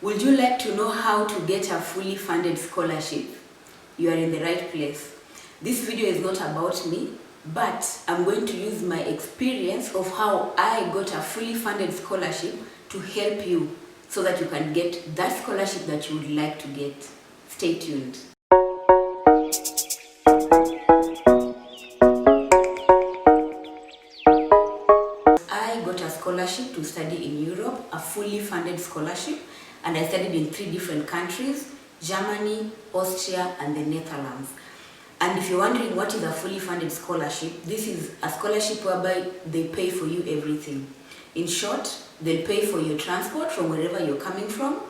Would you like to know how to get a fully funded scholarship? You are in the right place. This video is not about me, but I'm going to use my experience of how I got a fully funded scholarship to help you so that you can get that scholarship that you would like to get. Stay tuned. I got a scholarship to study in Europe, a fully funded scholarship, and I studied in 3 different countries: Germany, Austria, and the Netherlands. And if you're wondering what is a fully funded scholarship, this is a scholarship whereby they pay for you everything. In short, they'll pay for your transport from wherever you're coming from,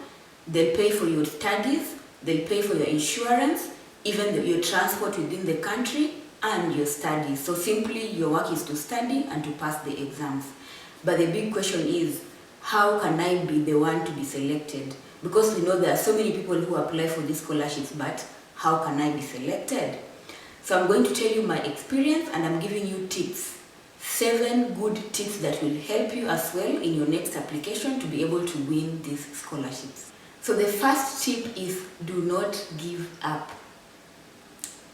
they'll pay for your studies, they'll pay for your insurance, even your transport within the country, and your studies. So simply, your work is to study and to pass the exams. But the big question is, how can I be the one to be selected? Because we know there are so many people who apply for these scholarships, but how can I be selected? So I'm going to tell you my experience, and I'm giving you tips. 7 good tips that will help you as well in your next application to be able to win these scholarships. So the first tip is, do not give up.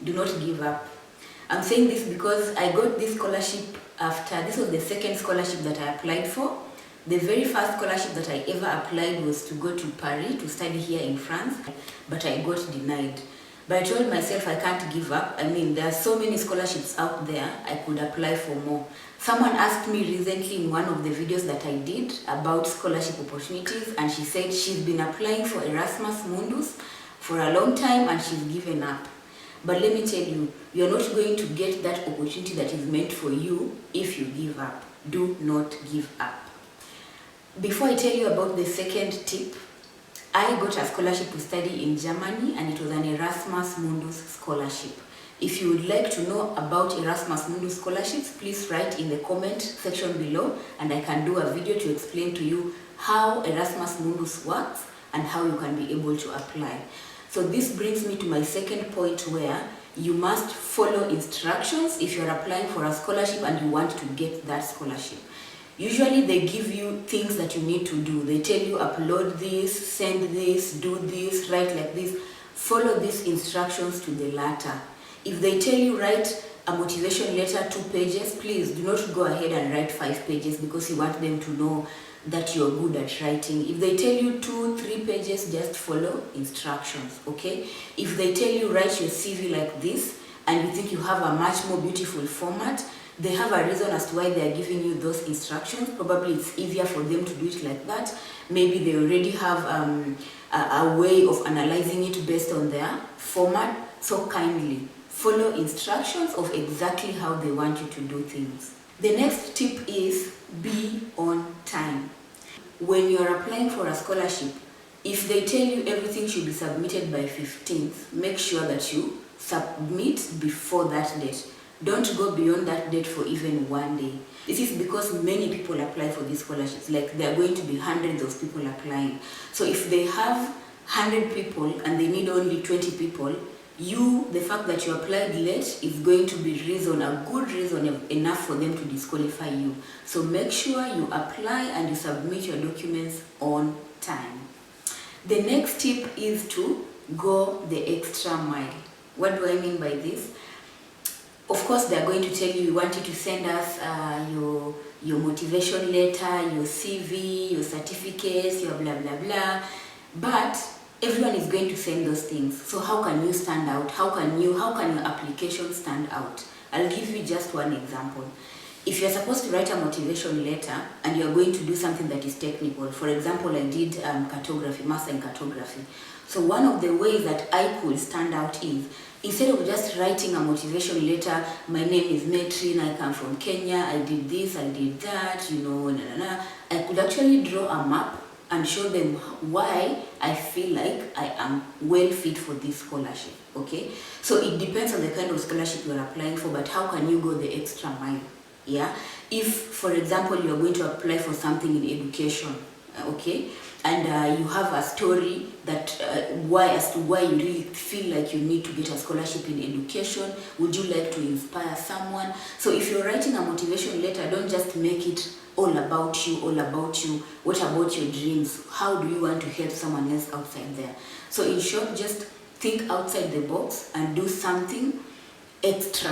Do not give up. I'm saying this because I got this scholarship after, this was the second scholarship that I applied for. The very first scholarship that I ever applied was to go to Paris to study here in France, but I got denied. But I told myself I can't give up. I mean, there are so many scholarships out there, I could apply for more. Someone asked me recently in one of the videos that I did about scholarship opportunities, and she said she's been applying for Erasmus Mundus for a long time and she's given up. But let me tell you, you're not going to get that opportunity that is meant for you if you give up. Do not give up. Before I tell you about the second tip, I got a scholarship to study in Germany, and it was an Erasmus Mundus scholarship. If you would like to know about Erasmus Mundus scholarships, please write in the comment section below, and I can do a video to explain to you how Erasmus Mundus works and how you can be able to apply. So this brings me to my second point, where you must follow instructions if you're applying for a scholarship and you want to get that scholarship. Usually they give you things that you need to do. They tell you upload this, send this, do this, write like this. Follow these instructions to the letter. If they tell you write a motivation letter 2 pages, please do not go ahead and write 5 pages because you want them to know that you're good at writing. If they tell you 2-3 pages, just follow instructions, okay? If they tell you write your CV like this and you think you have a much more beautiful format, they have a reason as to why they are giving you those instructions. Probably it's easier for them to do it like that. Maybe they already have a way of analyzing it based on their format. So kindly follow instructions of exactly how they want you to do things. The next tip is be on time. When you're applying for a scholarship, if they tell you everything should be submitted by 15th, make sure that you submit before that date. Don't go beyond that date for even 1 day. This is because many people apply for these scholarships. Like, there are going to be hundreds of people applying. So if they have 100 people and they need only 20 people, the fact that you applied late is going to be a good reason enough for them to disqualify you. So make sure you apply and you submit your documents on time. The next tip is to go the extra mile. What do I mean by this? Of course, they're going to tell you, we want you to send us your motivation letter, your CV, your certificates, your blah, blah, blah. But everyone is going to send those things. So how can you stand out? How can your application stand out? I'll give you just one example. If you're supposed to write a motivation letter and you're going to do something that is technical, for example, I did cartography, master in cartography. So one of the ways that I could stand out is, instead of just writing a motivation letter, my name is Metrin, I come from Kenya, I did this, I did that, I could actually draw a map and show them why I feel like I am well fit for this scholarship, okay? So it depends on the kind of scholarship you are applying for, but how can you go the extra mile, yeah? If, for example, you are going to apply for something in education, okay? and you have a story that why as to why you really feel like you need to get a scholarship in education. Would you like to inspire someone? So if you're writing a motivation letter, don't just make it all about you, all about you. What about your dreams? How do you want to help someone else outside there? So in short, just think outside the box and do something extra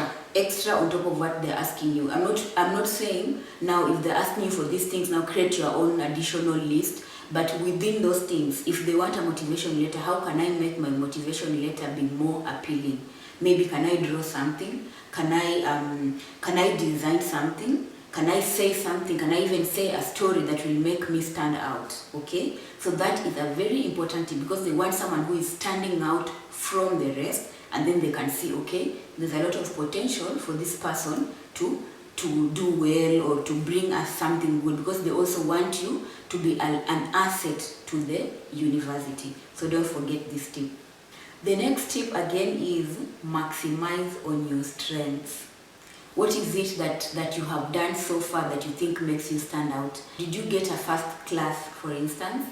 on top of what they're asking you. I'm not saying now if they're asking you for these things, now create your own additional list. But within those things, if they want a motivation letter, how can I make my motivation letter be more appealing? Maybe can I draw something? Can I design something? Can I say something? Can I even say a story that will make me stand out? Okay? So that is a very important tip, because they want someone who is standing out from the rest, and then they can see, okay, there's a lot of potential for this person to do well or to bring us something good, because they also want you to be an asset to the university. So don't forget this tip. The next tip again is maximize on your strengths. What is it that you have done so far that you think makes you stand out? Did you get a first class, for instance?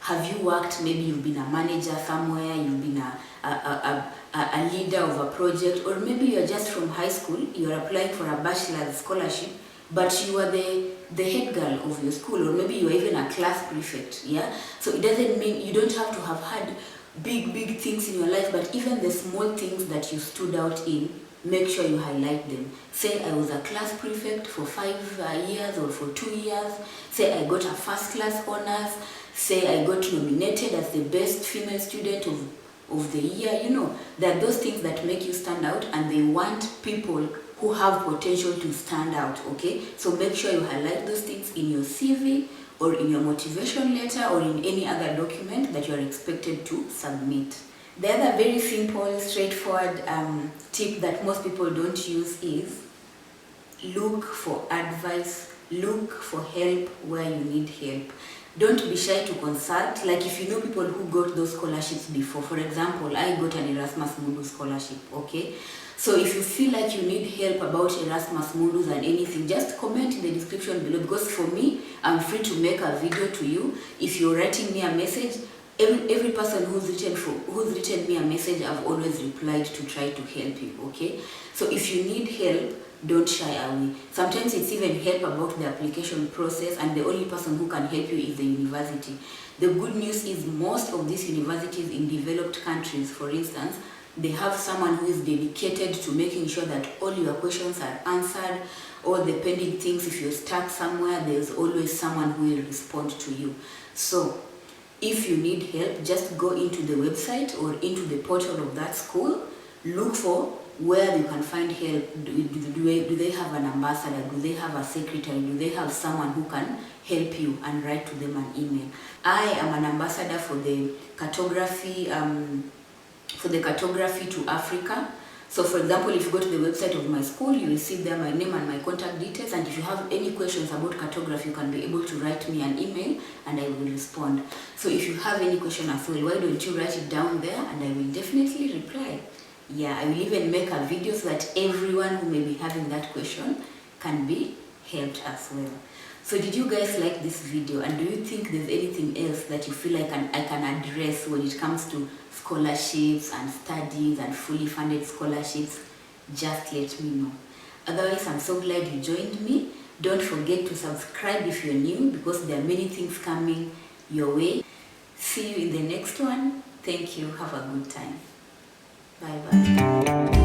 Have you worked, maybe you've been a manager somewhere, you've been a leader of a project, or maybe you're just from high school, you're applying for a bachelor's scholarship, but you are the head girl of your school, or maybe you're even a class prefect, yeah? So it doesn't mean you don't have to have had big things in your life, but even the small things that you stood out in, make sure you highlight them. Say I was a class prefect for 5 years or for 2 years. Say I got a first class honors. Say I got nominated as the best female student of the year. You know, there are those things that make you stand out, and they want people who have potential to stand out, okay? So make sure you highlight those things in your CV or in your motivation letter or in any other document that you are expected to submit. The other very simple, straightforward tip that most people don't use is look for advice, look for help where you need help. Don't be shy to consult. Like if you know people who got those scholarships before. For example, I got an Erasmus Mundus scholarship, okay? So if you feel like you need help about Erasmus Mundus and anything, just comment in the description below, because for me, I'm free to make a video to you. If you're writing me a message, every person who's written me a message, I've always replied to try to help you, okay? So if you need help, don't shy away. Sometimes it's even help about the application process, and the only person who can help you is the university. The good news is most of these universities in developed countries, for instance, they have someone who is dedicated to making sure that all your questions are answered, all the pending things. If you're stuck somewhere, there's always someone who will respond to you. So if you need help, just go into the website or into the portal of that school, look for where you can find help. Do they have an ambassador? Do they have a secretary? Do they have someone who can help you, and write to them an email? I am an ambassador for the cartography to Africa. So for example, if you go to the website of my school, you will see there my name and my contact details, and if you have any questions about cartography, you can be able to write me an email and I will respond. So if you have any question as well, why don't you write it down there and I will definitely reply. Yeah, I will even make a video so that everyone who may be having that question can be helped as well. So did you guys like this video, and do you think there's anything else that you feel like I can address when it comes to scholarships and studies and fully funded scholarships? Just let me know. Otherwise, I'm so glad you joined me. Don't forget to subscribe if you're new, because there are many things coming your way. See you in the next one. Thank you. Have a good time. Bye bye.